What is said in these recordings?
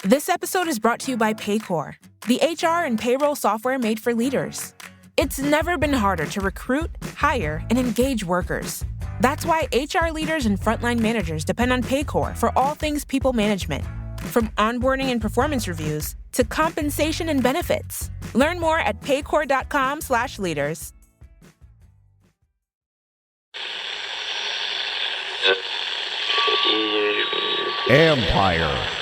This episode is brought to you by Paycor, the HR and payroll software made for leaders. It's never been harder to recruit, hire, and engage workers. That's why HR leaders and frontline managers depend on Paycor for all things people management, from onboarding and performance reviews to compensation and benefits. Learn more at paycor.com/leaders. Empire.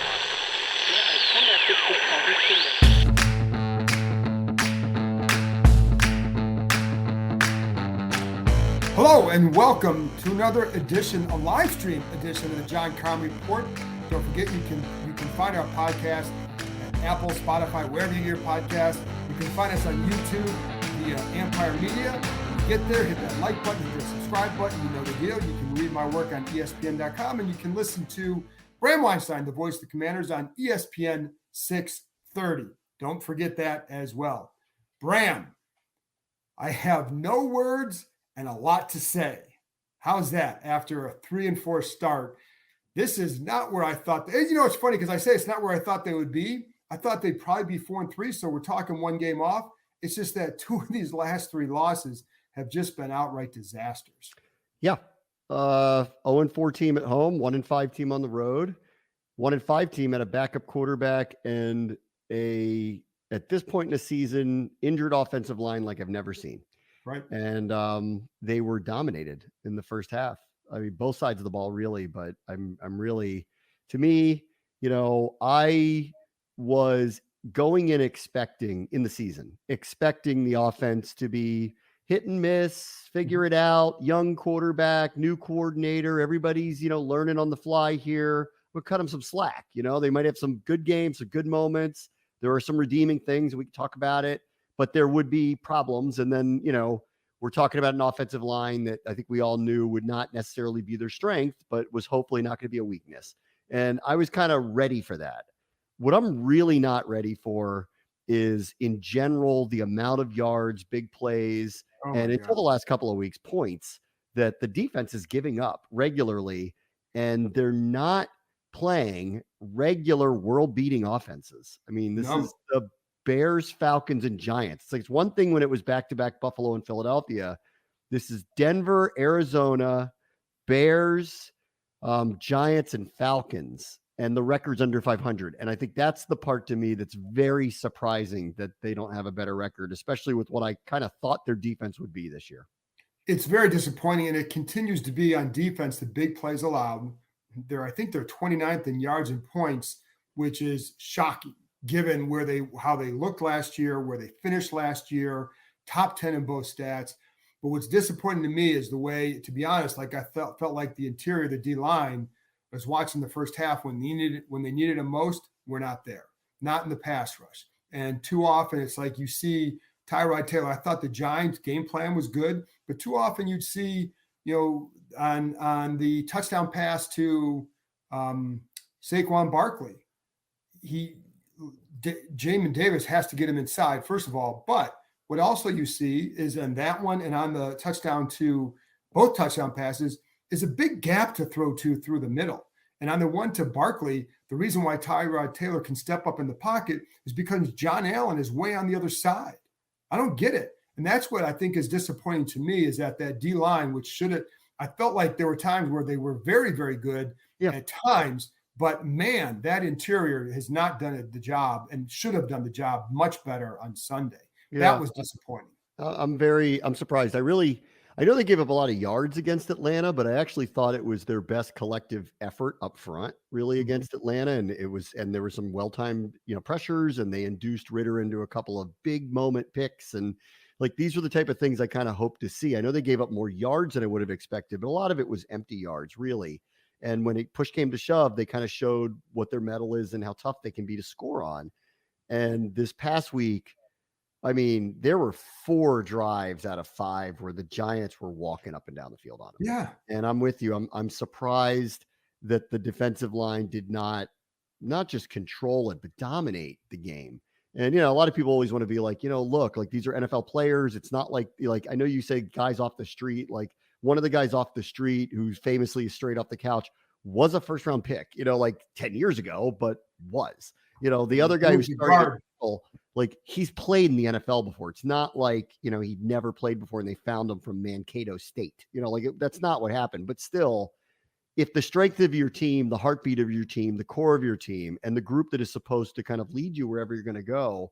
Hello and welcome to another edition, a live stream edition of the John Carm Report. Don't forget you can find our podcast at Apple, Spotify, wherever you get your podcast. You can find us on YouTube via Empire Media. Get there, hit that like button, hit the subscribe button. You know the deal. You can read my work on ESPN.com, and you can listen to Bram Weinstein, the voice of the Commanders, on ESPN 630. Don't forget that as well. Bram, I have no words and a lot to say. How's that after a 3-4 start? This is not where I thought. It's funny because I say it's not where I thought they would be. I thought they'd probably be 4-3, so we're talking one game off. It's just that two of these last three losses have just been outright disasters. Yeah. 0-4 team at home, 1-5 team on the road, 1-5 team at a backup quarterback, and at this point in the season, injured offensive line like I've never seen. Right. And they were dominated in the first half. I mean, both sides of the ball really, but I'm really, to me, I was going in expecting the offense to be hit and miss, figure it out, young quarterback, new coordinator, everybody's, learning on the fly here. We'll cut them some slack. They might have some good games, some good moments. There are some redeeming things. We can talk about it. But there would be problems. And then, we're talking about an offensive line that I think we all knew would not necessarily be their strength, but was hopefully not going to be a weakness. And I was kind of ready for that. What I'm really not ready for is, in general, the amount of yards, big plays, and until the last couple of weeks, points that the defense is giving up regularly, and they're not playing regular world-beating offenses. I mean, this is the Bears, Falcons, and Giants. It's one thing when it was back-to-back Buffalo and Philadelphia. This is Denver, Arizona, Bears, Giants, and Falcons, and the record's under 500. And I think that's the part to me that's very surprising, that they don't have a better record, especially with what I kind of thought their defense would be this year. It's very disappointing, and it continues to be on defense, the big plays allowed. I think they're 29th in yards and points, which is shocking, given how they looked last year, where they finished last year, top 10 in both stats. But what's disappointing to me is the way, to be honest, like I felt like the interior, the D-line, I was watching the first half when they needed it most, we're not there, not in the pass rush. And too often it's like you see Tyrod Taylor. I thought the Giants' game plan was good, but too often you'd see, on the touchdown pass to Saquon Barkley, Jamin Davis has to get him inside, first of all. But what also you see is on that one and on the touchdown to both touchdown passes is a big gap to throw to through the middle. And on the one to Barkley, the reason why Tyrod Taylor can step up in the pocket is because John Allen is way on the other side. I don't get it. And that's what I think is disappointing to me, is that D-line, which I felt like there were times where they were very, very good at times. But man, that interior has not done the job, and should have done the job much better on Sunday. Yeah. That was disappointing. I'm surprised. I know they gave up a lot of yards against Atlanta, but I actually thought it was their best collective effort up front, really, against Atlanta. And there were some well-timed, pressures, and they induced Ritter into a couple of big moment picks. And these are the type of things I kind of hope to see. I know they gave up more yards than I would have expected, but a lot of it was empty yards, really. And when push came to shove, they kind of showed what their mettle is and how tough they can be to score on. And this past week, I mean, there were 4 drives out of 5 where the Giants were walking up and down the field on them. Yeah. And I'm with you. I'm surprised that the defensive line did not just control it, but dominate the game. And, a lot of people always want to be like, look, these are NFL players. It's not like I know you say guys off the street, one of the guys off the street who's famously straight off the couch was a first round pick, like 10 years ago, but was, the other guy who started, like he's played in the NFL before. It's not like, he'd never played before and they found him from Mankato State, that's not what happened. But still, if the strength of your team, the heartbeat of your team, the core of your team, and the group that is supposed to kind of lead you wherever you're going to go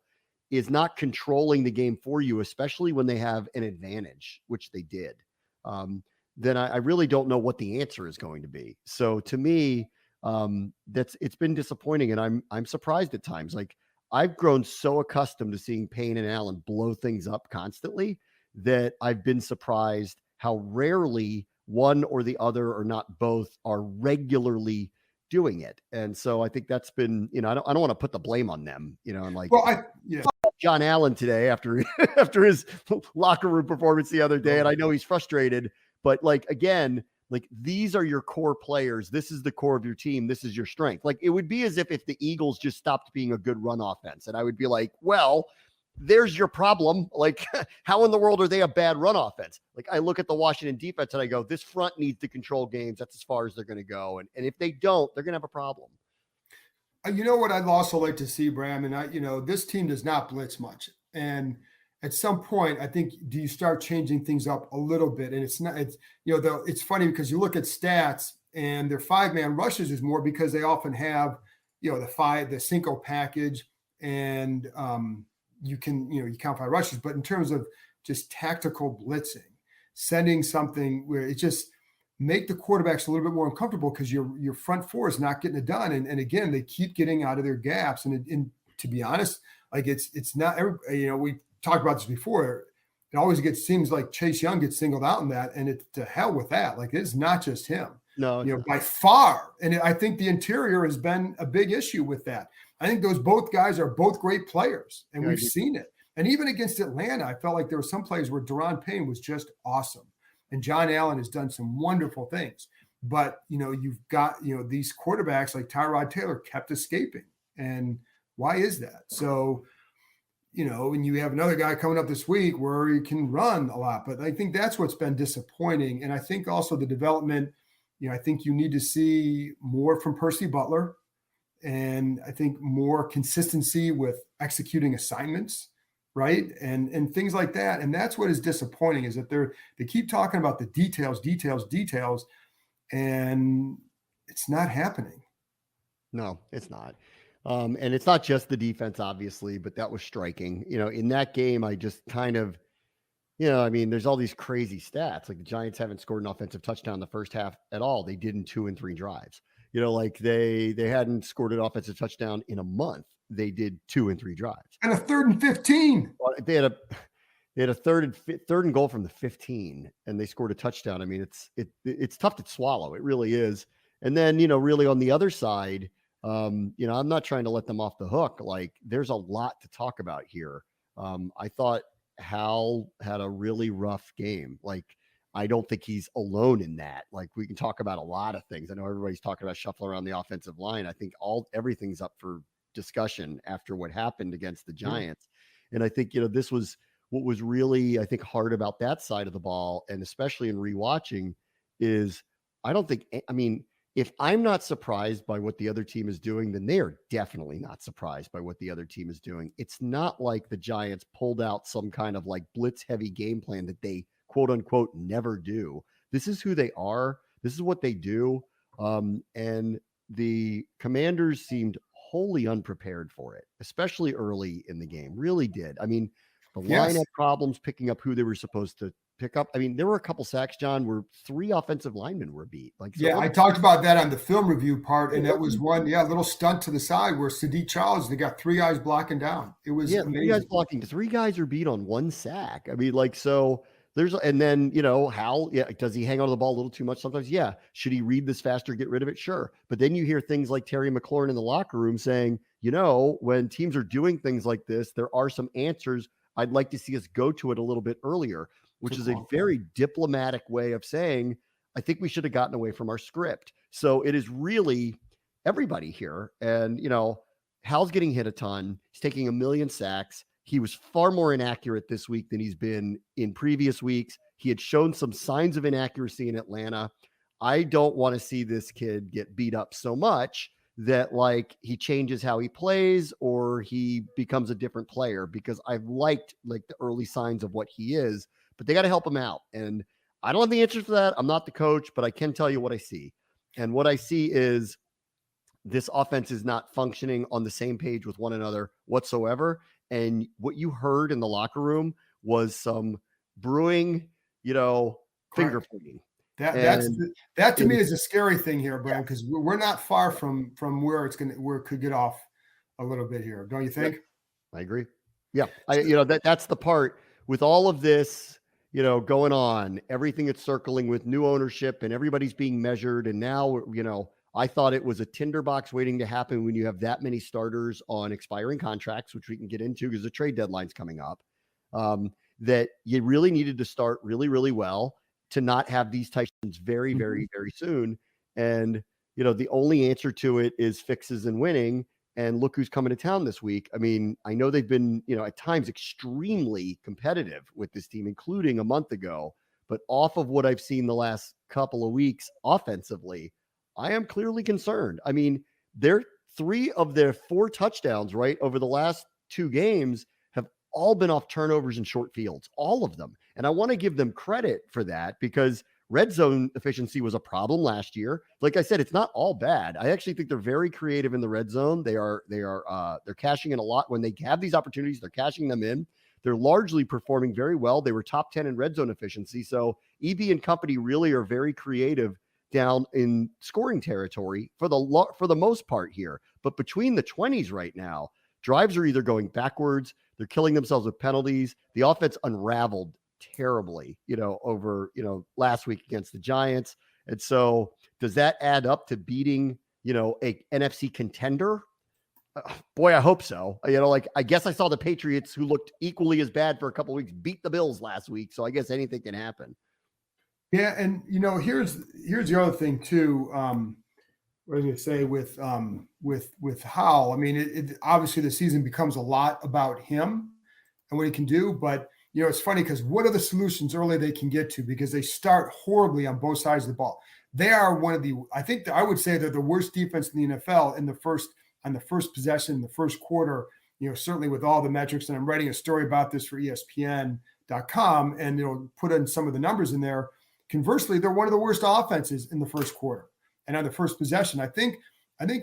is not controlling the game for you, especially when they have an advantage, which they did, then I really don't know what the answer is going to be. So to me, it's been disappointing, and I'm surprised at times. Like I've grown so accustomed to seeing Payne and Allen blow things up constantly that I've been surprised how rarely one or the other or not both are regularly doing it. And so I think that's been, I don't want to put the blame on them, and like, John Allen today after his locker room performance the other day. And I know he's frustrated, but like, again, like these are your core players. This is the core of your team. This is your strength. Like it would be as if the Eagles just stopped being a good run offense. And I would be like, well, there's your problem. Like how in the world are they a bad run offense? Like I look at the Washington defense and I go, this front needs to control games. That's as far as they're going to go. And if they don't, they're going to have a problem. You know what I'd also like to see, Bram, and this team does not blitz much. And at some point, I think, do you start changing things up a little bit? And it's funny because you look at stats and their 5-man rushes is more because they often have, the Cinco package and you count 5 rushes. But in terms of just tactical blitzing, sending something where it just make the quarterbacks a little bit more uncomfortable because your front four is not getting it done. And again, they keep getting out of their gaps. And to be honest, like it's not, we talked about this before. It always seems like Chase Young gets singled out in that, and it's to hell with that. Like it's not just him, by far. And I think the interior has been a big issue with that. I think both guys are both great players, and we've seen it. And even against Atlanta, I felt like there were some plays where Daron Payne was just awesome. And John Allen has done some wonderful things. But, you've got, these quarterbacks like Tyrod Taylor kept escaping. And why is that? So, and you have another guy coming up this week where he can run a lot. But I think that's what's been disappointing. And I think also the development, I think you need to see more from Percy Butler. And I think more consistency with executing assignments. Right. And things like that. And that's what is disappointing is that they keep talking about the details, and it's not happening. No, it's not. And it's not just the defense, obviously, but that was striking. In that game, I just kind of, there's all these crazy stats. Like the Giants haven't scored an offensive touchdown in the first half at all. They did in 2 and 3 drives. Like they hadn't scored an offensive touchdown in a month. They did 2 and 3 drives. And a 3rd and 15. They had a third and goal from the 15, and they scored a touchdown. I mean, it's tough to swallow. It really is. And then, really on the other side, I'm not trying to let them off the hook. Like there's a lot to talk about here. I thought Hal had a really rough game. Like, I don't think he's alone in that. Like we can talk about a lot of things. I know everybody's talking about shuffling around the offensive line. I think everything's up for discussion after what happened against the Giants. And I think, this was what was really, I think, hard about that side of the ball. And especially in rewatching is if I'm not surprised by what the other team is doing, then they are definitely not surprised by what the other team is doing. It's not like the Giants pulled out some kind of like blitz heavy game plan that they quote unquote never do. This is who they are. This is what they do. And the Commanders seemed wholly unprepared for it, especially early in the game. Really did. I mean, the line had problems picking up who they were supposed to pick up. I mean, there were a couple sacks, John, where 3 offensive linemen were beat. I talked about that on the film review part, and that was one, little stunt to the side where Sadiq Charles, they got 3 guys blocking down. It was amazing. 3 guys blocking. 3 guys are beat on 1 sack. I mean, so and then, Hal, does he hang on to the ball a little too much sometimes? Yeah. Should he read this faster, get rid of it? Sure. But then you hear things like Terry McLaurin in the locker room saying, when teams are doing things like this, there are some answers. I'd like to see us go to it a little bit earlier, which is a very diplomatic way of saying, I think we should have gotten away from our script. So it is really everybody here. And, Hal's getting hit a ton. He's taking 1 million sacks. He was far more inaccurate this week than he's been in previous weeks. He had shown some signs of inaccuracy in Atlanta. I don't want to see this kid get beat up so much that like he changes how he plays or he becomes a different player, because I've liked like the early signs of what he is, but they got to help him out. And I don't have the answers for that. I'm not the coach, but I can tell you what I see. And what I see is this offense is not functioning on the same page with one another whatsoever. And what you heard in the locker room was some brewing, finger pointing. That to me is a scary thing here, Bram, because we're not far from where it could get off a little bit here, don't you think? I agree. Yeah, that's the part with all of this, going on, everything that's circling with new ownership and everybody's being measured, and now I thought it was a tinderbox waiting to happen when you have that many starters on expiring contracts, which we can get into because the trade deadline's coming up. That you really needed to start really, really well to not have these types very, very, very soon. And, the only answer to it is fixes and winning. And look who's coming to town this week. I mean, I know they've been, at times extremely competitive with this team, including a month ago. But off of what I've seen the last couple of weeks offensively, I am clearly concerned. I mean, they're 3 of their 4 touchdowns, right, over the last 2 games have all been off turnovers and short fields, all of them. And I want to give them credit for that because red zone efficiency was a problem last year. Like I said, it's not all bad. I actually think they're very creative in the red zone. They're cashing in a lot when they have these opportunities. They're cashing them in. They're largely performing very well. They were top 10 in red zone efficiency. So EB and company really are very creative down in scoring territory for the most part here. But between the 20s right now, drives are either going backwards, they're killing themselves with penalties. The offense unraveled terribly, over, last week against the Giants. And so does that add up to beating, a NFC contender? Boy, I hope so. I guess I saw the Patriots, who looked equally as bad for a couple of weeks, beat the Bills last week. So I guess anything can happen. Yeah, and here's the other thing too. What was I going to say with Howell? I mean, it obviously the season becomes a lot about him and what he can do. But it's funny because what are the solutions early they can get to, because they start horribly on both sides of the ball. They are I would say they're the worst defense in the NFL on the first possession, the first quarter. Certainly with all the metrics, and I'm writing a story about this for ESPN.com, and put in some of the numbers in there. Conversely, they're one of the worst offenses in the first quarter and on the first possession. I think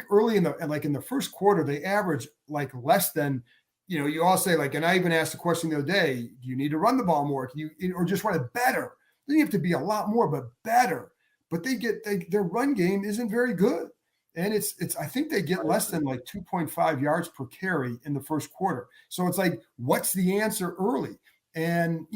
early in the first quarter, they average like less than, you all say and I even asked the question the other day, do you need to run the ball more? Or just run it better? Then you have to be a lot more, but better. But their run game isn't very good. And I think they get less than 2.5 yards per carry in the first quarter. So it's what's the answer early? And,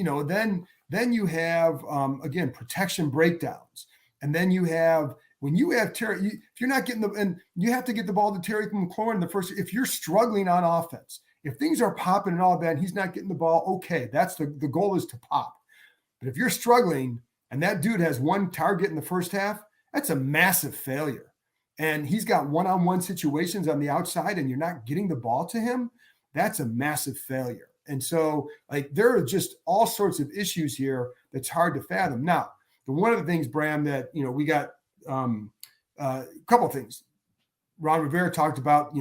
then you have, again, protection breakdowns. And then you have, when you have Terry, if you're not getting and you have to get the ball to Terry McLaurin in the first, if you're struggling on offense, if things are popping and all that, and he's not getting the ball, okay, that's the goal is to pop. But if you're struggling and that dude has 1 target in the first half, that's a massive failure. And he's got one-on-one situations on the outside and you're not getting the ball to him, that's a massive failure. And so there are just all sorts of issues here that's hard to fathom. Now, one of the things, Bram, that, we got a couple of things. Ron Rivera talked about,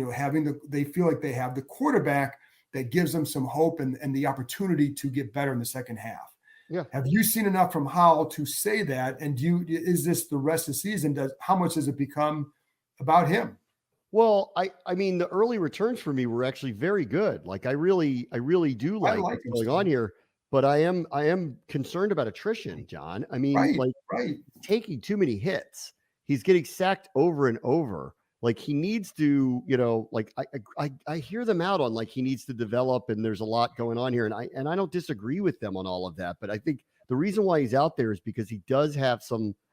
they feel like they have the quarterback that gives them some hope and the opportunity to get better in the second half. Yeah. Have you seen enough from Howell to say that? And is this the rest of the season? How much does it become about him? Well, I mean, the early returns for me were actually very good. I really do like what's going on here, but I am concerned about attrition, John. I mean, right. Taking too many hits. He's getting sacked over and over. He needs to, I hear them out on he needs to develop, and there's a lot going on here. And I don't disagree with them on all of that, but I think the reason why he's out there is because he does have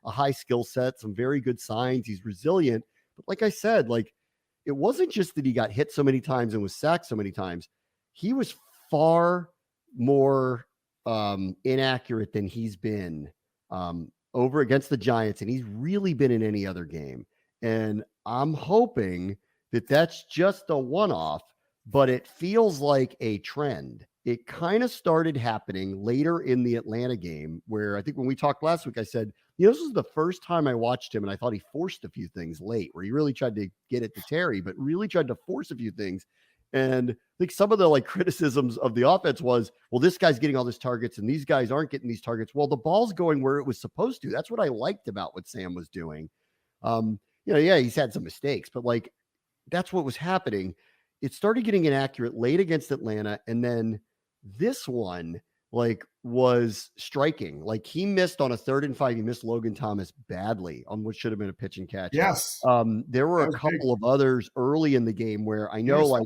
a high skill set, some very good signs. He's resilient. But like I said, it wasn't just that he got hit so many times and was sacked so many times. He was far more inaccurate than he's been over against the Giants, and he's really been in any other game. And I'm hoping that that's just a one-off, but it feels like a trend. it kind of started happening later in the Atlanta game, where I think when we talked last week, I said, this was the first time I watched him, and I thought he forced a few things late, where he really tried to get it to Terry, but really tried to force a few things. And I think some of the criticisms of the offense was, well, this guy's getting all these targets and these guys aren't getting these targets. Well, the ball's going where it was supposed to. That's what I liked about what Sam was doing. He's had some mistakes, but that's what was happening. It started getting inaccurate late against Atlanta. And then this one, was striking. He missed on a 3rd and 5. He missed Logan Thomas badly on what should have been a pitch and catch. Yes. There were a couple of others early in the game where I know,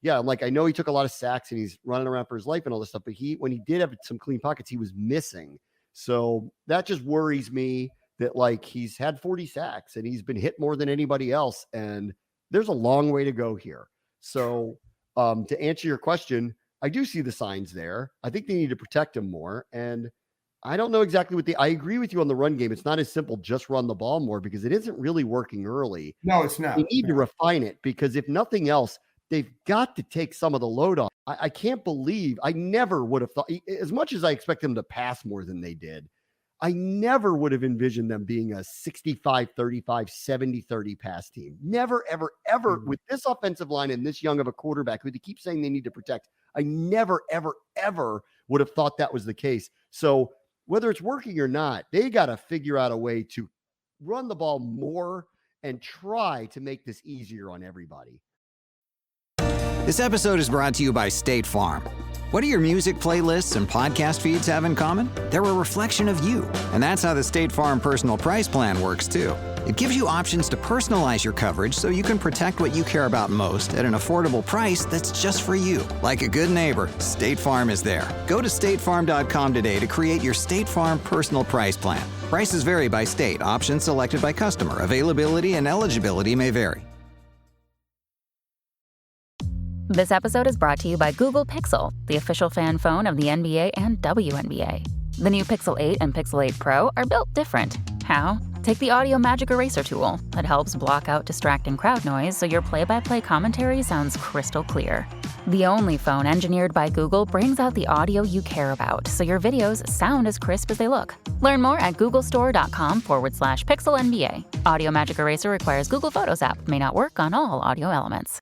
I know he took a lot of sacks and he's running around for his life and all this stuff, but when he did have some clean pockets, he was missing. So that just worries me that he's had 40 sacks and he's been hit more than anybody else. And there's a long way to go here. So to answer your question, I do see the signs there. I think they need to protect him more. And I don't know exactly I agree with you on the run game. It's not as simple, just run the ball more, because it isn't really working early. No, it's not. They need to refine it, because if nothing else, they've got to take some of the load off. I can't believe, I never would have thought, as much as I expect them to pass more than they did, I never would have envisioned them being a 65-35, 70-30 pass team. Never, ever, ever with this offensive line and this young of a quarterback who they keep saying they need to protect. I never, ever, ever would have thought that was the case. So whether it's working or not, they got to figure out a way to run the ball more and try to make this easier on everybody. This episode is brought to you by State Farm. What do your music playlists and podcast feeds have in common? They're a reflection of you. And that's how the State Farm Personal Price Plan works, too. It gives you options to personalize your coverage so you can protect what you care about most at an affordable price that's just for you. Like a good neighbor, State Farm is there. Go to statefarm.com today to create your State Farm Personal Price Plan. Prices vary by state. Options selected by customer. Availability and eligibility may vary. This episode is brought to you by Google Pixel, the official fan phone of the NBA and WNBA. The new Pixel 8 and Pixel 8 Pro are built different. How? Take the Audio Magic Eraser tool. It helps block out distracting crowd noise so your play-by-play commentary sounds crystal clear. The only phone engineered by Google brings out the audio you care about so your videos sound as crisp as they look. Learn more at googlestore.com/PixelNBA. Audio Magic Eraser requires Google Photos app. May not work on all audio elements.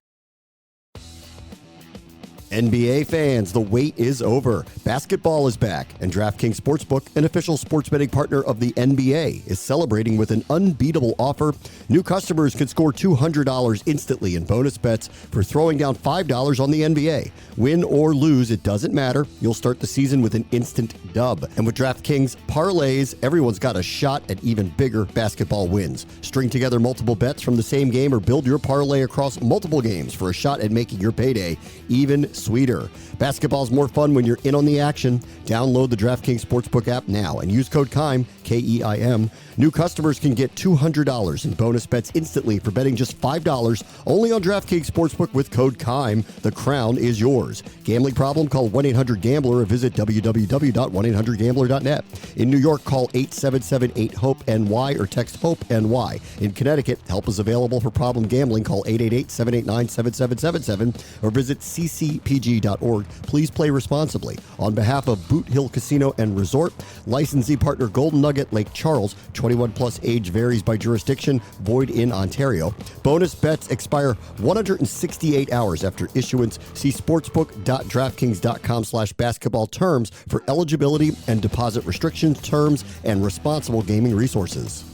NBA fans, the wait is over. Basketball is back, and DraftKings Sportsbook, an official sports betting partner of the NBA, is celebrating with an unbeatable offer. New customers can score $200 instantly in bonus bets for throwing down $5 on the NBA. Win or lose, it doesn't matter. You'll start the season with an instant dub. And with DraftKings parlays, everyone's got a shot at even bigger basketball wins. String together multiple bets from the same game or build your parlay across multiple games for a shot at making your payday even sweeter. Basketball's more fun when you're in on the action. Download the DraftKings Sportsbook app now and use code KEIM, K-E-I-M. New customers can get $200 in bonus bets instantly for betting just $5 only on DraftKings Sportsbook with code KEIM. The crown is yours. Gambling problem? Call 1-800-GAMBLER or visit www.1800gambler.net. In New York, call 877-8-HOPE-NY or text HOPE-NY. In Connecticut, help is available for problem gambling. Call 888-789-7777 or visit ccpg.org. Please play responsibly. On behalf of Boot Hill Casino and Resort, licensee partner Golden Nugget Lake Charles, 21 plus, age varies by jurisdiction, void in Ontario. Bonus bets expire 168 hours after issuance. See sportsbook.draftkings.com/basketball terms for eligibility and deposit restrictions, terms, and responsible gaming resources.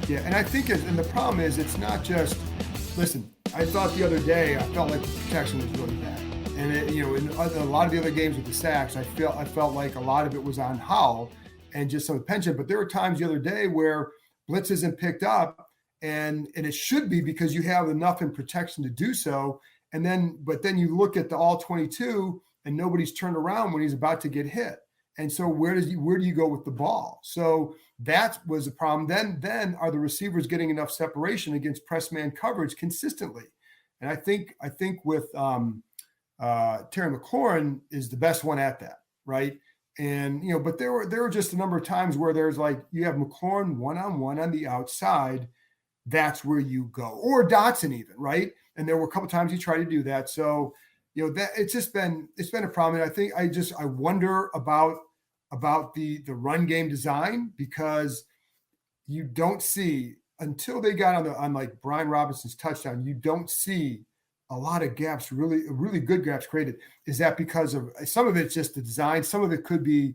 Yeah, and I think, and the problem is, it's not just, listen, I thought the other day, I felt like the protection was really bad. And in a lot of the other games with the sacks, I felt like a lot of it was on Howell and just some pension. But there were times the other day where blitz isn't picked up, and it should be because you have enough in protection to do so. But then you look at the all 22, and nobody's turned around when he's about to get hit. And so where do you go with the ball? So that was the problem. Then are the receivers getting enough separation against press man coverage consistently? And I think with Terry McLaurin is the best one at that, right? And but there were just a number of times where there's you have McLaurin one-on-one on the outside, that's where you go, or Dotson even, right? And there were a couple times he tried to do that. So that it's been a problem. And I wonder about the run game design, because you don't see, until they got on like Brian Robinson's touchdown, you don't see a lot of gaps, really good gaps created. Is that because of some of it's just the design? Some of it could be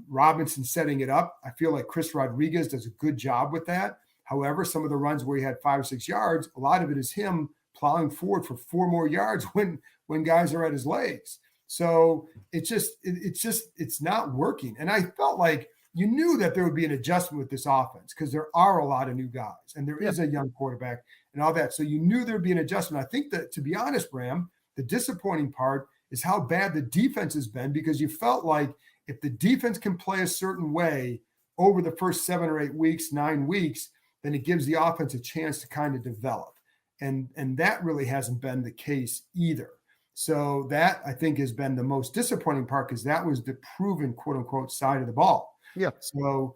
Robinson setting it up. I feel like Chris Rodriguez does a good job with that. However, some of the runs where he had 5 or 6 yards, a lot of it is him plowing forward for 4 more yards when guys are at his legs. So it's not working. And I felt like you knew that there would be an adjustment with this offense, because there are a lot of new guys and there is a young quarterback and all that. So you knew there'd be an adjustment. I think that, to be honest, Bram, the disappointing part is how bad the defense has been, because you felt like if the defense can play a certain way over the first 7 or 8 weeks, 9 weeks, then it gives the offense a chance to kind of develop. And that really hasn't been the case either. So that, I think, has been the most disappointing part, because that was the proven, quote unquote, side of the ball. Yeah. So,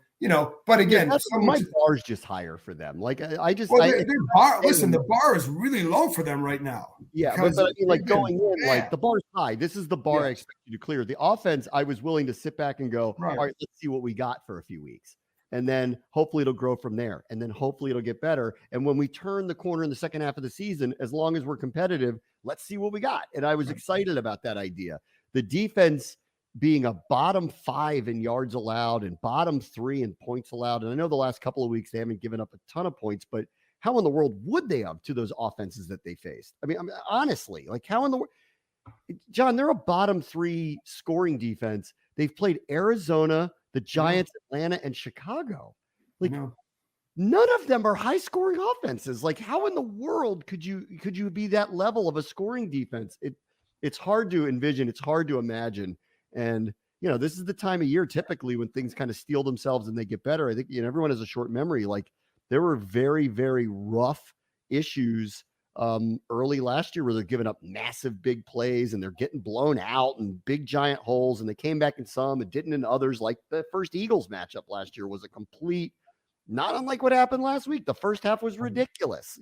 but again, my bar's just higher for them. Like listen, the bar is really low for them right now. Yeah. But I mean, like going in, like the bar's high. This is the bar I expect you to clear. The offense, I was willing to sit back and go, all right, let's see what we got for a few weeks. And then hopefully it'll grow from there. And then hopefully it'll get better. And when we turn the corner in the second half of the season, as long as we're competitive, let's see what we got. And I was excited about that idea. The defense being a bottom 5 in yards allowed and bottom 3 in points allowed. And I know the last couple of weeks they haven't given up a ton of points, but how in the world would they have to those offenses that they faced? I mean, honestly, like how in the world, John, they're a bottom 3 scoring defense. They've played Arizona, the Giants, Atlanta, and Chicago. Like none of them are high scoring offenses. Like how in the world could you be that level of a scoring defense? It's hard to envision. It's hard to imagine. And, this is the time of year typically when things kind of steal themselves and they get better. I think, everyone has a short memory. Like there were very, very rough issues early last year where they're giving up massive big plays and they're getting blown out and big giant holes. And they came back in some and didn't in others. Like the first Eagles matchup last year was a complete, not unlike what happened last week. The first half was ridiculous.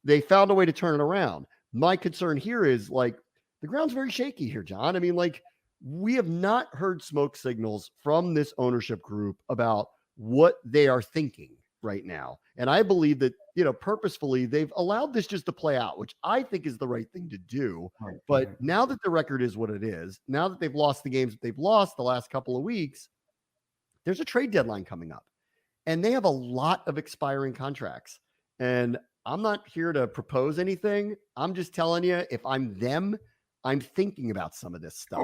They found a way to turn it around. My concern here is like the ground's very shaky here, John. I mean, like we have not heard smoke signals from this ownership group about what they are thinking right now. And I believe that, purposefully they've allowed this just to play out, which I think is the right thing to do. But now that the record is what it is, now that they've lost the games that they've lost the last couple of weeks, there's a trade deadline coming up and they have a lot of expiring contracts. And I'm not here to propose anything. I'm just telling you, if I'm them, I'm thinking about some of this stuff.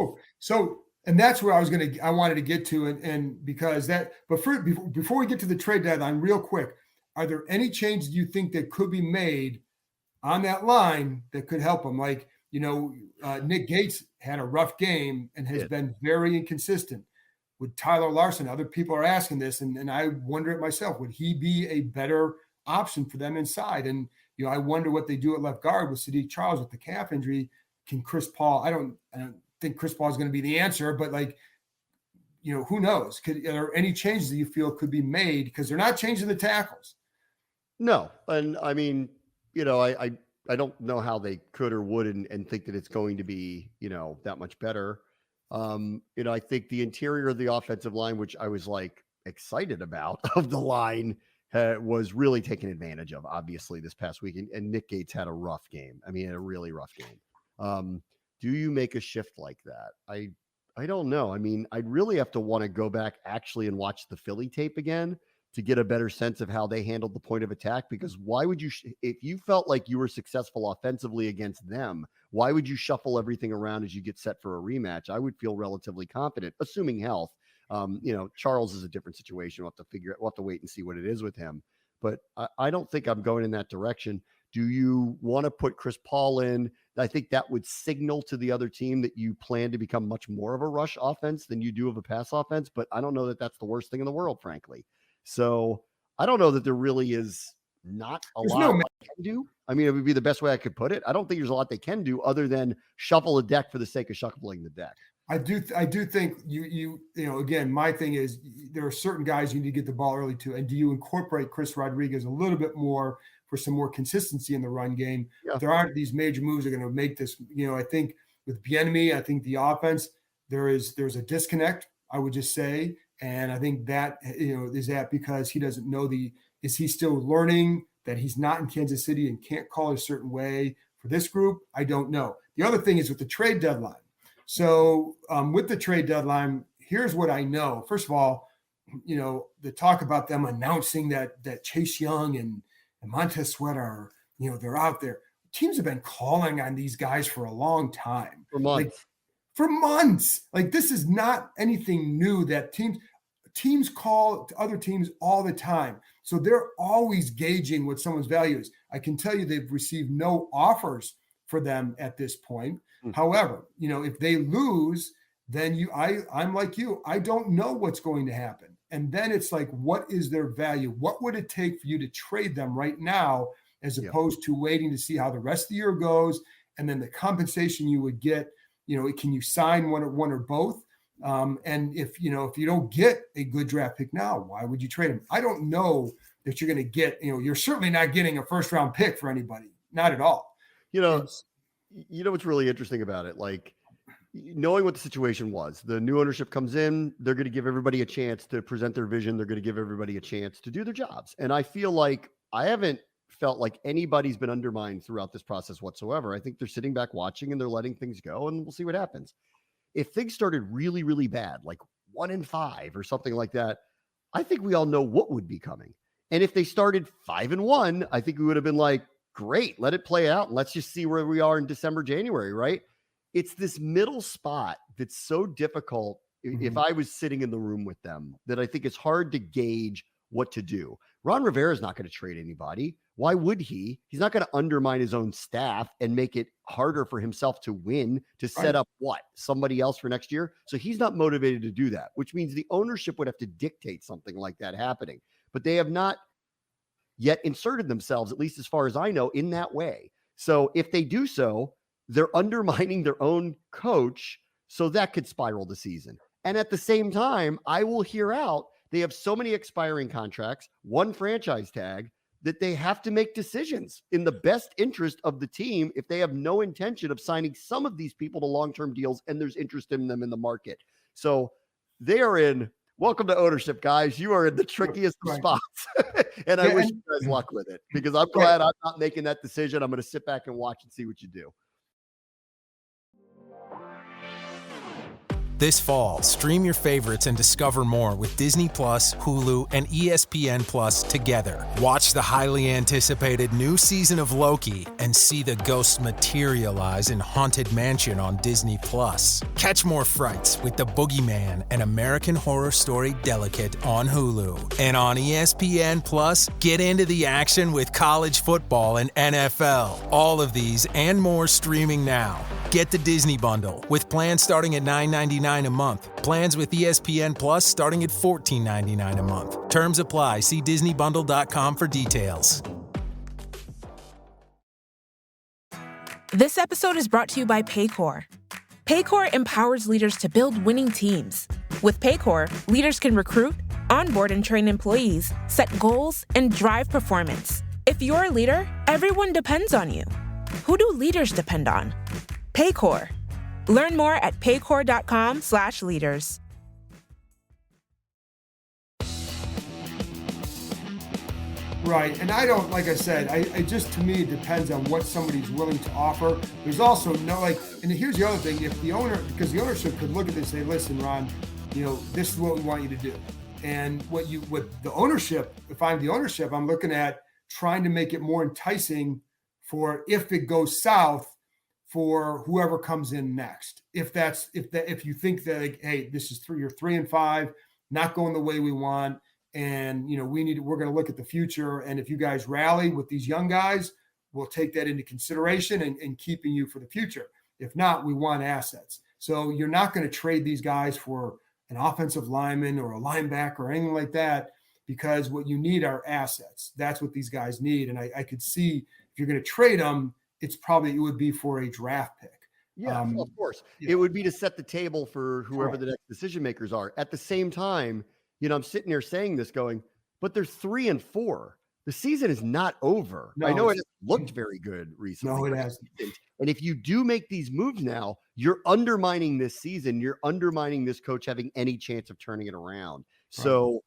And that's where I wanted to get to. And because before we get to the trade deadline, real quick, are there any changes you think that could be made on that line that could help them? Like, Nick Gates had a rough game and has been very inconsistent. Would Tyler Larson, other people are asking this, and I wonder it myself, would he be a better option for them inside? And, I wonder what they do at left guard with Sadiq Charles with the calf injury. Can Chris Paul, I don't think Chris Paul is going to be the answer, but like, who knows? Are there any changes that you feel could be made? Because they're not changing the tackles. No. And I mean, I don't know how they could or would and think that it's going to be, that much better. I think the interior of the offensive line, which I was like excited about of the line, was really taken advantage of, obviously, this past week. And Nick Gates had a rough game. I mean, a really rough game. Do you make a shift like that? I don't know. I mean, I'd really have to want to go back actually and watch the Philly tape again to get a better sense of how they handled the point of attack. Because why would you, if you felt like you were successful offensively against them, why would you shuffle everything around as you get set for a rematch? I would feel relatively confident, assuming health. Charles is a different situation. We'll have to wait and see what it is with him. But I don't think I'm going in that direction. Do you want to put Chris Paul in? I think that would signal to the other team that you plan to become much more of a rush offense than you do of a pass offense. But I don't know that that's the worst thing in the world, frankly. So I don't know that there really is not a lot they can do. I mean, it would be the best way I could put it. I don't think there's a lot they can do other than shuffle a deck for the sake of shuffling the deck. I do think you again, my thing is there are certain guys you need to get the ball early to. And do you incorporate Chris Rodriguez a little bit more for some more consistency in the run game. Yeah. There aren't these major moves that are going to make this, I think with Bieniemy, I think the offense, there's a disconnect, I would just say. And I think that, is that because he doesn't know is he still learning that he's not in Kansas City and can't call a certain way for this group? I don't know. The other thing is with the trade deadline. So with the trade deadline, here's what I know. First of all, the talk about them announcing that Chase Young and Montez Sweat are, they're out there. Teams have been calling on these guys for a long time. For months. Like this is not anything new that teams call to other teams all the time. So they're always gauging what someone's value is. I can tell you they've received no offers for them at this point. However, if they lose, then I'm like you, I don't know what's going to happen. And then it's like, what is their value? What would it take for you to trade them right now, as opposed to waiting to see how the rest of the year goes? And then the compensation you would get, can you sign one or both? And if you don't get a good draft pick now, why would you trade him? I don't know that you're going to get, you're certainly not getting a first round pick for anybody. Not at all. What's really interesting about it? Like, knowing what the situation was, the new ownership comes in, they're going to give everybody a chance to present their vision. They're going to give everybody a chance to do their jobs. And I feel like I haven't felt like anybody's been undermined throughout this process whatsoever. I think they're sitting back watching and they're letting things go, and we'll see what happens. If things started really, really bad, like 1-5 or something like that, I think we all know what would be coming. And if they started 5-1, I think we would have been like, great, let it play out. And let's just see where we are in December, January, right? It's this middle spot that's so difficult. If I was sitting in the room with them, that I think it's hard to gauge what to do. Ron Rivera is not going to trade anybody. Why would he? He's not going to undermine his own staff and make it harder for himself to win, to set up somebody else for next year. So he's not motivated to do that, which means the ownership would have to dictate something like that happening. But they have not yet inserted themselves, at least as far as I know, in that way. So if they do so, they're undermining their own coach. So that could spiral the season. And at the same time, I will hear out, they have so many expiring contracts, one franchise tag, that they have to make decisions in the best interest of the team if they have no intention of signing some of these people to long-term deals and there's interest in them in the market. So they are in, welcome to ownership, guys. You are in the trickiest of spots. And I wish you guys luck with it, because I'm glad I'm not making that decision. I'm going to sit back and watch and see what you do. This fall, stream your favorites and discover more with Disney Plus, Hulu, and ESPN Plus together. Watch the highly anticipated new season of Loki and see the ghosts materialize in Haunted Mansion on Disney Plus. Catch more frights with The Boogeyman and American Horror Story Delicate on Hulu. And on ESPN Plus, get into the action with college football and NFL. All of these and more streaming now. Get the Disney Bundle with plans starting at $9.99 a month. Plans with ESPN Plus starting at $14.99 a month. Terms apply. See DisneyBundle.com for details. This episode is brought to you by Paycor. Paycor empowers leaders to build winning teams. With Paycor, leaders can recruit, onboard and train employees, set goals, and drive performance. If you're a leader, everyone depends on you. Who do leaders depend on? Paycor. Learn more at paycor.com/leaders. Right. And I don't, like I said, I just, to me, it depends on what somebody's willing to offer. There's also no, and here's the other thing. If the owner, because the ownership could look at this and say, listen, Ron, this is what we want you to do. And what the ownership, if I'm the ownership, I'm looking at trying to make it more enticing for, if it goes south, for whoever comes in next. If you think that, like, hey, this is you're 3-5, not going the way we want, and we're going to look at the future. And if you guys rally with these young guys, we'll take that into consideration and keeping you for the future. If not, we want assets. So you're not going to trade these guys for an offensive lineman or a linebacker or anything like that, because what you need are assets. That's what these guys need. And I could see, if you're going to trade them, it would be for a draft pick. Yeah, of course. It would be to set the table for whoever the next decision makers are. At the same time, I'm sitting here saying this going, but they're 3-4. the season is not over. No, I know it looked very good recently. No, it hasn't. And if you do make these moves now, you're undermining this season. You're undermining this coach having any chance of turning it around. Right. So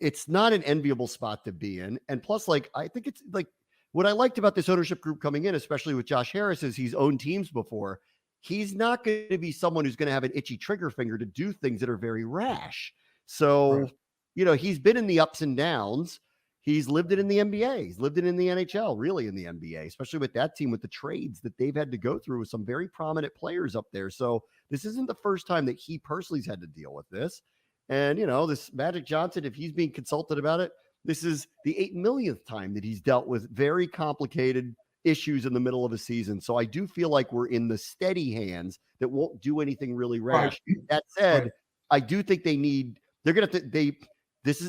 it's not an enviable spot to be in. And plus, like, I think it's like what I liked about this ownership group coming in, especially with Josh Harris, is he's owned teams before. He's not going to be someone who's going to have an itchy trigger finger to do things that are very rash. So, he's been in the ups and downs. He's lived it in the NBA. He's lived it in the NHL, really in the NBA, especially with that team, with the trades that they've had to go through with some very prominent players up there. So this isn't the first time that he personally has had to deal with this. And, this Magic Johnson, if he's being consulted about it, this is the 8 millionth time that he's dealt with very complicated issues in the middle of a season. So I do feel like we're in the steady hands that won't do anything really rash. Right. That said, I do think they're going to,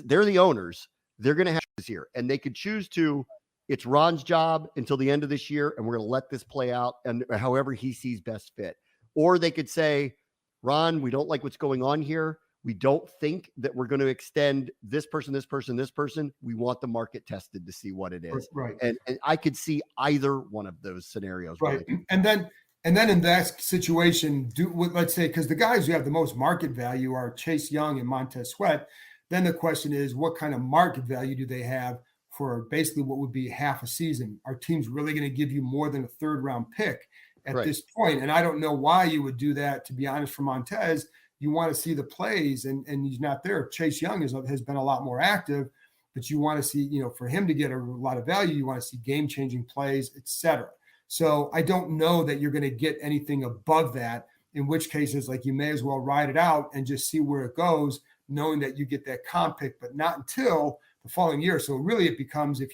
they're the owners. They're going to have this year, and they could choose to, it's Ron's job until the end of this year, and we're going to let this play out and however he sees best fit. Or they could say, Ron, we don't like what's going on here. We don't think that we're going to extend this person, this person, this person. We want the market tested to see what it is. Right. And I could see either one of those scenarios. Right. Really. And then in that situation, let's say, because the guys who have the most market value are Chase Young and Montez Sweat. Then the question is, what kind of market value do they have for basically what would be half a season? Are teams really going to give you more than a third round pick at this point? And I don't know why you would do that, to be honest, for Montez. You want to see the plays, and he's not there. Chase Young has been a lot more active, but you want to see, for him to get a lot of value, you want to see game-changing plays, etc. So I don't know that you're going to get anything above that, in which cases, like, you may as well ride it out and just see where it goes, knowing that you get that comp pick, but not until the following year. So really it becomes, if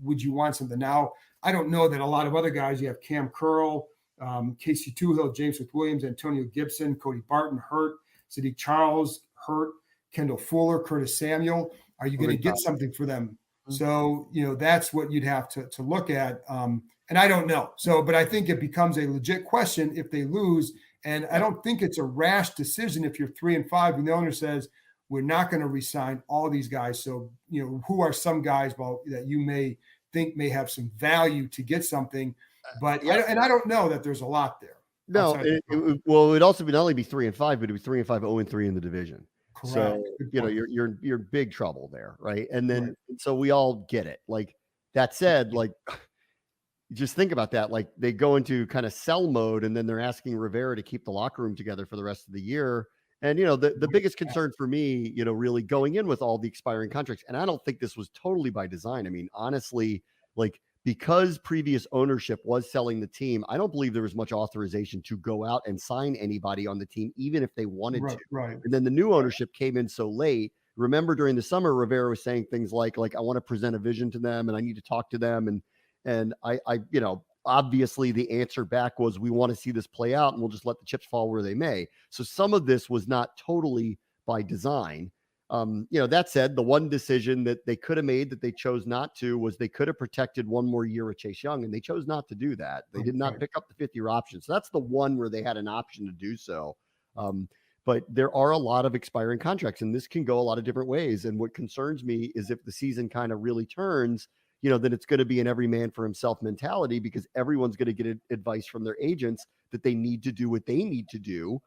would you want something now? I don't know that a lot of other guys, you have Cam Curl, Casey Tuhill, James Williams, Antonio Gibson, Cody Barton hurt, Sadiq Charles hurt, Kendall Fuller, Curtis Samuel. Are you going to get something for them? Mm-hmm. So, that's what you'd have to look at. And I don't know. So, but I think it becomes a legit question if they lose. And I don't think it's a rash decision if you're 3-5 and the owner says, we're not going to re-sign all these guys. So, who are some guys that you may think may have some value to get something? But I don't know that there's a lot there. No, it would also not only be 3-5, but it'd be 3-5, 0-3 in the division. Correct. So you're in big trouble there, right? And then so we all get it. Like, that said, like, just think about that. Like, they go into kind of sell mode, and then they're asking Rivera to keep the locker room together for the rest of the year. And the biggest concern for me, really going in with all the expiring contracts, and I don't think this was totally by design. I mean, honestly, like, because previous ownership was selling the team, I don't believe there was much authorization to go out and sign anybody on the team, even if they wanted to. Right. And then the new ownership came in so late. Remember, during the summer, Rivera was saying things like I want to present a vision to them, and I need to talk to them. And I obviously the answer back was, we want to see this play out, and we'll just let the chips fall where they may. So some of this was not totally by design. That said, the one decision that they could have made that they chose not to was they could have protected one more year with Chase Young, and they chose not to do that. They did not pick up the fifth-year option. So that's the one where they had an option to do so. But there are a lot of expiring contracts, and this can go a lot of different ways. And what concerns me is if the season kind of really turns, then it's going to be an every man for himself mentality, because everyone's going to get advice from their agents that they need to do what they need to do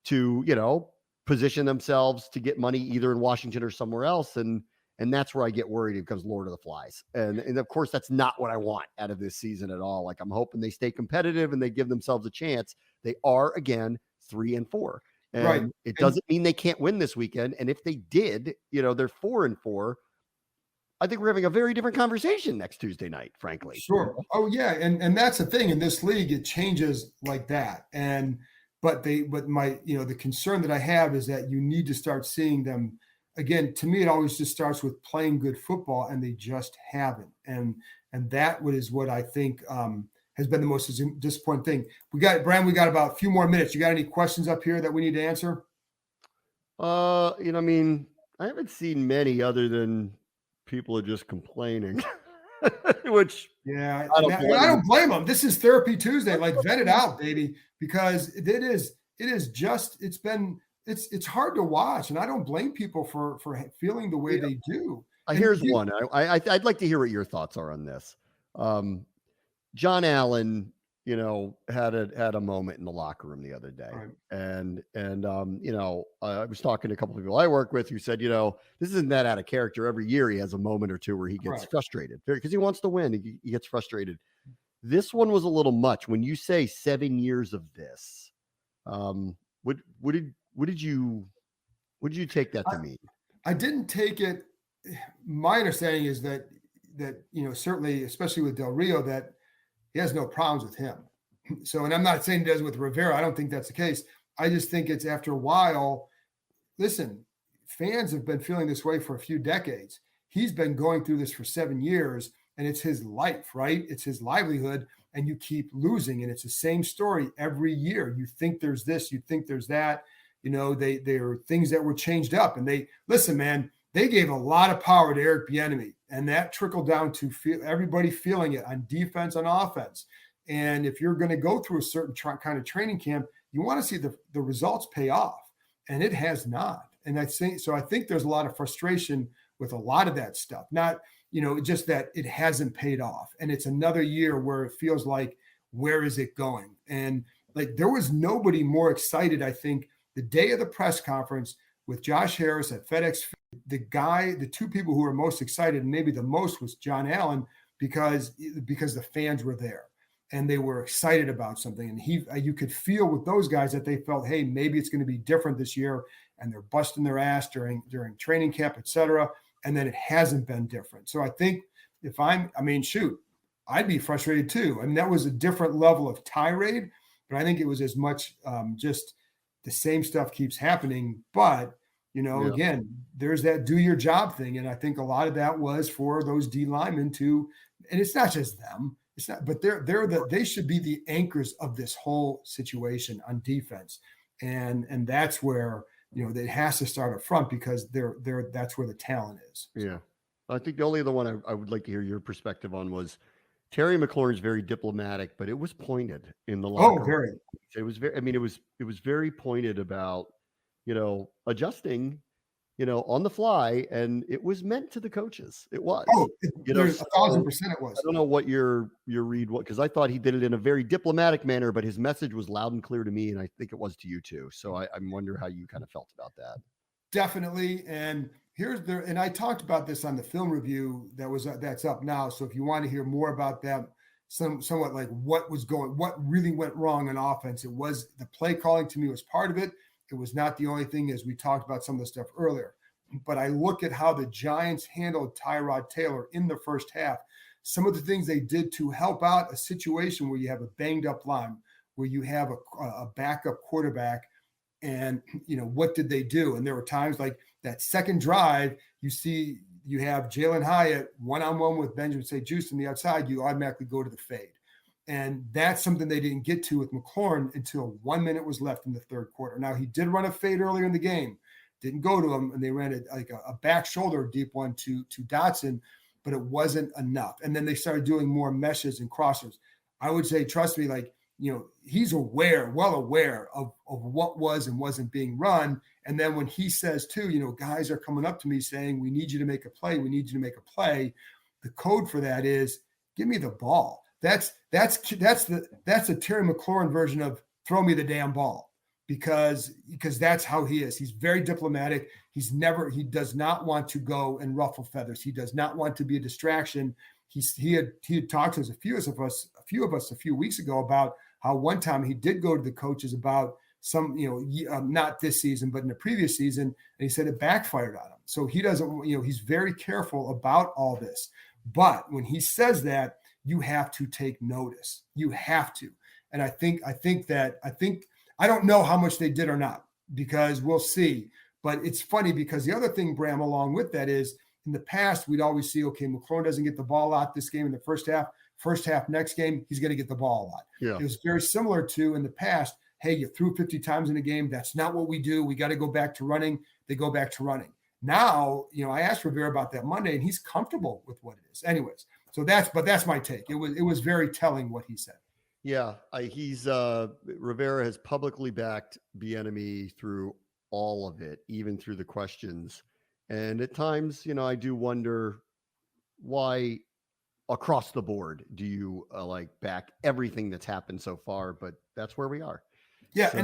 to, position themselves to get money either in Washington or somewhere else. And that's where I get worried. It becomes Lord of the Flies. And of course, that's not what I want out of this season at all. Like, I'm hoping they stay competitive and they give themselves a chance. They are, again, 3-4. And it doesn't mean they can't win this weekend. And if they did, they're 4-4. I think we're having a very different conversation next Tuesday night, frankly. Sure. Oh yeah. And that's the thing in this league, it changes like that. But the concern that I have is that you need to start seeing them again. To me, it always just starts with playing good football, and they just haven't. And that is what I think has been the most disappointing thing. We got about a few more minutes. You got any questions up here that we need to answer? I haven't seen many other than people are just complaining. Which I don't blame them. This is Therapy Tuesday. Like, vet it out, baby, because it's hard to watch, and I don't blame people for feeling the way they do. Here's one. I'd like to hear what your thoughts are on this. John Allen, had a moment in the locker room the other day, Right. and I was talking to a couple of people I work with who said, this isn't that out of character. Every year he has a moment or two where he gets frustrated because he wants to win. He gets frustrated. This one was a little much. When you say 7 years of this, what did you take that to mean? I didn't take it. My understanding is that certainly, especially with Del Rio, that he has no problems with him. So, and I'm not saying he does with Rivera. I don't think that's the case. I just think it's after a while. Listen, fans have been feeling this way for a few decades. He's been going through this for 7 years, and it's his life, right? It's his livelihood, and you keep losing, and it's the same story every year. You think there's this, you think there's that. There are things that were changed up, and listen, man. They gave a lot of power to Eric Bieniemy, and that trickled down to everybody feeling it on defense, on offense. And if you're going to go through a certain kind of training camp, you want to see the results pay off, and it has not. And I think there's a lot of frustration with a lot of that stuff. Not, just that it hasn't paid off, and it's another year where it feels like, where is it going? And like there was nobody more excited. I think the day of the press conference with Josh Harris at FedEx. The two people who were most excited, and maybe the most, was John Allen, because the fans were there and they were excited about something. And you could feel with those guys that they felt, hey, maybe it's going to be different this year. And they're busting their ass during training camp, et cetera. And then it hasn't been different. So I think I'd be frustrated too. I mean, that was a different level of tirade, but I think it was as much just the same stuff keeps happening. But again, there's that do your job thing. And I think a lot of that was for those D linemen and it's not just them. It's not, but they should be the anchors of this whole situation on defense. And that's where, it has to start up front because that's where the talent is. Yeah. I think the only other one I would like to hear your perspective on was Terry McLaurin's very diplomatic, but it was pointed in the locker room. Very. It was very, it was very pointed about, adjusting, on the fly, and it was meant to the coaches. It was. There's 1,000% it was. I don't know what your read was, because I thought he did it in a very diplomatic manner, but his message was loud and clear to me, and I think it was to you too. So I wonder how you kind of felt about that. Definitely, and and I talked about this on the film review that's up now. So if you want to hear more about that, somewhat like what really went wrong in offense, it was the play calling. To me, was part of it. It was not the only thing, as we talked about some of the stuff earlier. But I look at how the Giants handled Tyrod Taylor in the first half. Some of the things they did to help out a situation where you have a banged up line, where you have a backup quarterback, and what did they do? And there were times like that second drive, you have Jalen Hyatt one-on-one with Benjamin St. Juste on the outside, you automatically go to the fade. And that's something they didn't get to with McLaurin until 1 minute was left in the third quarter. Now, he did run a fade earlier in the game, didn't go to him, and they ran a back shoulder deep one to Dotson, but it wasn't enough. And then they started doing more meshes and crossers. I would say, trust me, he's well aware of what was and wasn't being run. And then when he says too, guys are coming up to me saying, we need you to make a play. We need you to make a play. The code for that is, give me the ball. That's the Terry McLaurin version of throw me the damn ball, because that's how he is. He's very diplomatic. He does not want to go and ruffle feathers. He does not want to be a distraction. He had talked to us, a few of us a few weeks ago about how one time he did go to the coaches about some, not this season, but in the previous season. And he said it backfired on him. So he doesn't, he's very careful about all this. But when he says that, you have to take notice. You have to. And I don't know how much they did or not, because we'll see. But it's funny because the other thing, Bram, along with that is, in the past, we'd always see, okay, McLaurin doesn't get the ball out this game in the first half, next game, he's going to get the ball a lot. Yeah. It was very similar to in the past, hey, you threw 50 times in a game. That's not what we do. We got to go back to running. They go back to running. Now, I asked Rivera about that Monday, and he's comfortable with what it is. Anyways, so that's my take. It was very telling what he said. Yeah, Rivera has publicly backed Bieniemy through all of it, even through the questions. And at times, I do wonder why across the board do you back everything that's happened so far, but that's where we are. Yeah. So,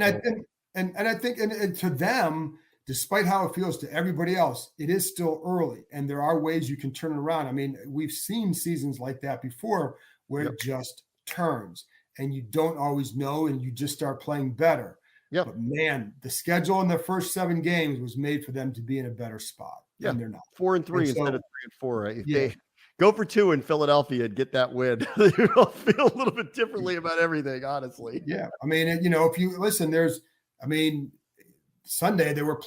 And I think to them, despite how it feels to everybody else, it is still early and there are ways you can turn it around. I mean, we've seen seasons like that before where it just turns and you don't always know and you just start playing better. Yeah. But man, the schedule in the first 7 games was made for them to be in a better spot. Yeah. And they're not. 4-3 instead of 3-4. Right? If Yeah. they go for 2 in Philadelphia and get that win, you'll feel a little bit differently about everything, honestly. Yeah. I mean, if you listen, Sunday, they were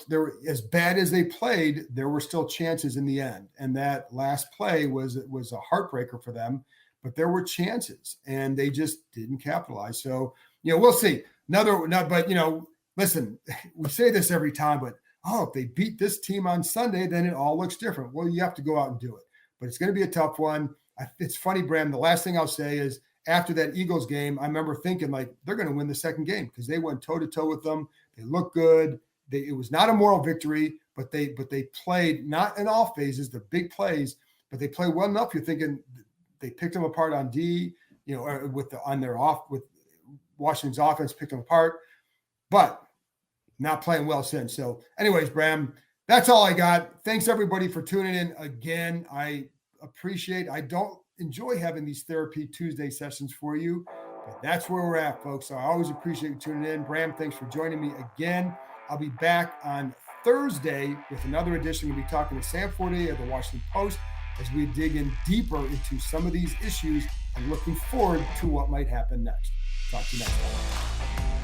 as bad as they played, there were still chances in the end. And that last play was a heartbreaker for them, but there were chances and they just didn't capitalize. So, we'll see. Listen, we say this every time, but if they beat this team on Sunday, then it all looks different. Well, you have to go out and do it, but it's going to be a tough one. It's funny, Bram, the last thing I'll say is after that Eagles game, I remember thinking they're going to win the second game because they went toe to toe with them. They looked good. It was not a moral victory, but they played not in all phases, the big plays, but they played well enough. You're thinking they picked them apart on D, with Washington's offense picked them apart, but not playing well since. So anyways, Bram, that's all I got. Thanks everybody for tuning in again. I don't enjoy having these Therapy Tuesday sessions for you, but that's where we're at, folks. So I always appreciate you tuning in. Bram, thanks for joining me again. I'll be back on Thursday with another edition. We'll be talking to Sam Fortier of the Washington Post as we dig in deeper into some of these issues and looking forward to what might happen next. Talk to you next time.